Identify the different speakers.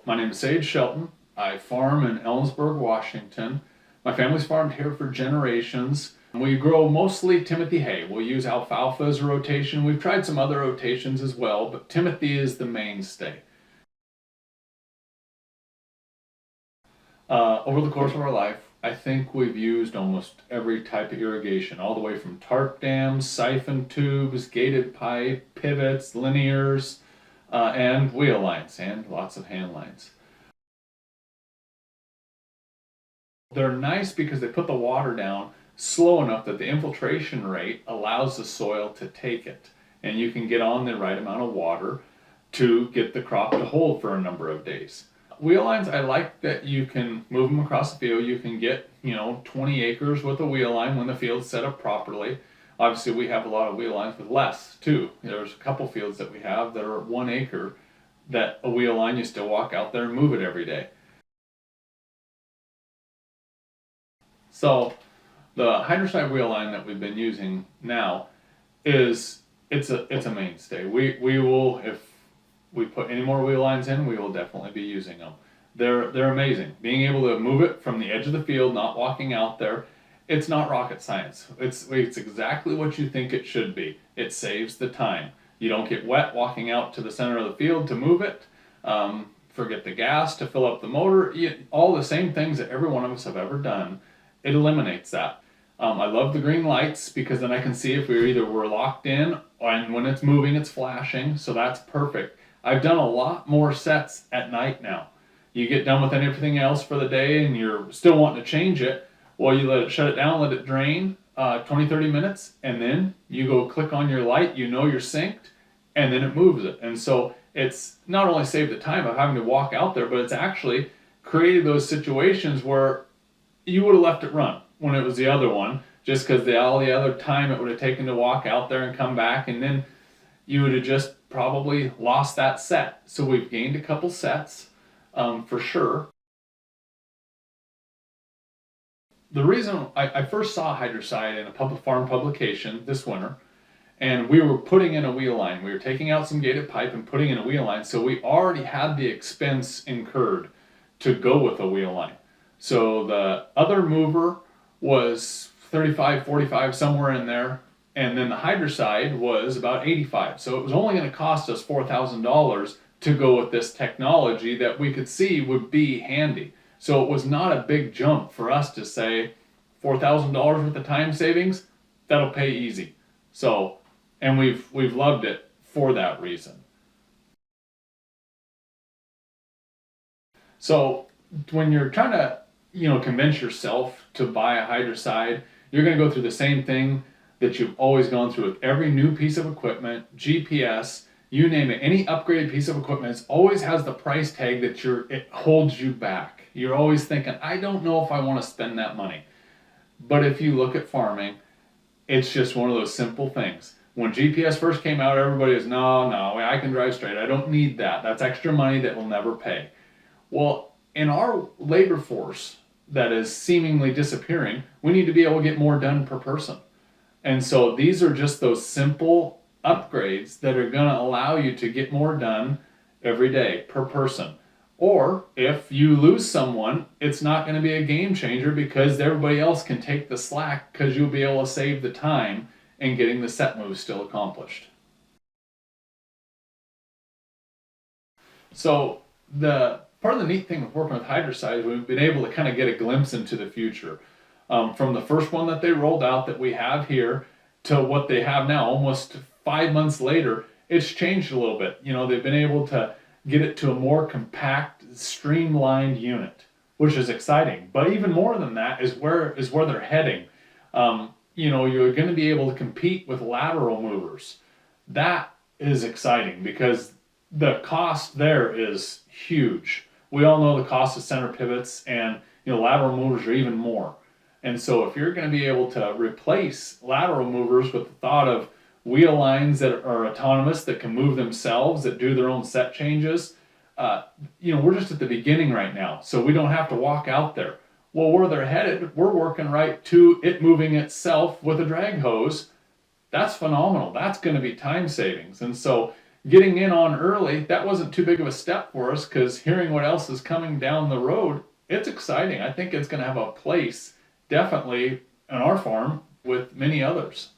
Speaker 1: My name is Sage Shelton. I farm in Ellensburg, Washington. My family's farmed here for generations. We grow mostly Timothy hay. We'll use alfalfa as a rotation. We've tried some other rotations as well, but Timothy is the mainstay. Over the course of our life, I think we've used almost every type of irrigation, all the way from tarp dams, siphon tubes, gated pipe, pivots, linears, and wheel lines, and lots of hand lines. They're nice because they put the water down slow enough that the infiltration rate allows the soil to take it, and you can get on the right amount of water to get the crop to hold for a number of days. Wheel lines, I like that you can move them across the field. You can get, 20 acres with a wheel line when the field's set up properly. Obviously, we have a lot of wheel lines with less too. There's a couple fields that we have that are 1 acre that a wheel line, you still walk out there and move it every day. So the HydroSide wheel line that we've been using now it's a mainstay. We will, if we put any more wheel lines in, we will definitely be using them. They're amazing. Being able to move it from the edge of the field, not walking out there, it's not rocket science. It's exactly what you think it should be. It saves the time. You don't get wet walking out to the center of the field to move it. Forget the gas to fill up the motor. All the same things that every one of us have ever done. It eliminates that. I love the green lights because then I can see if we're locked in, and when it's moving it's flashing, so that's perfect. I've done a lot more sets at night now. You get done with everything else for the day and you're still wanting to change it. Well, you shut it down, let it drain 20-30 minutes, and then you go click on your light, you're synced, and then it moves it. And so it's not only saved the time of having to walk out there, but it's actually created those situations where you would have left it run when it was the other one, just because all the other time it would have taken to walk out there and come back, and then you would have just probably lost that set. So we've gained a couple sets for sure. The reason I first saw HydroSide in a farm publication this winter, and we were putting in a wheel line. We were taking out some gated pipe and putting in a wheel line, so we already had the expense incurred to go with a wheel line. So the other mover was $35, $45, somewhere in there, and then the HydroSide was about $85. So it was only going to cost us $4,000 to go with this technology that we could see would be handy. So it was not a big jump for us to say $4,000 worth of time savings, that'll pay easy. So, and we've loved it for that reason. So when you're trying to convince yourself to buy a HydroSide, you're going to go through the same thing that you've always gone through with every new piece of equipment, GPS, you name it. Any upgraded piece of equipment, it always has the price tag that it holds you back. You're always thinking, I don't know if I want to spend that money. But if you look at farming, it's just one of those simple things. When GPS first came out, everybody was, no, I can drive straight. I don't need that. That's extra money that will never pay. Well, in our labor force that is seemingly disappearing, we need to be able to get more done per person. And so these are just those simple upgrades that are going to allow you to get more done every day per person. Or if you lose someone, it's not going to be a game changer because everybody else can take the slack because you'll be able to save the time and getting the set moves still accomplished. So part of the neat thing with working with HydroSide is we've been able to kind of get a glimpse into the future. From the first one that they rolled out that we have here to what they have now, almost 5 months later, it's changed a little bit. They've been able to get it to a more compact, streamlined unit, which is exciting. But even more than that is where they're heading. You're going to be able to compete with lateral movers. That is exciting because the cost there is huge. We all know the cost of center pivots, and lateral movers are even more. And so if you're going to be able to replace lateral movers with the thought of wheel lines that are autonomous, that can move themselves, that do their own set changes, we're just at the beginning right now. So we don't have to walk out there. Well, where they're headed, we're working right to it moving itself with a drag hose. That's phenomenal. That's going to be time savings. And so getting in on early, that wasn't too big of a step for us because hearing what else is coming down the road, it's exciting. I think it's going to have a place definitely on our farm with many others.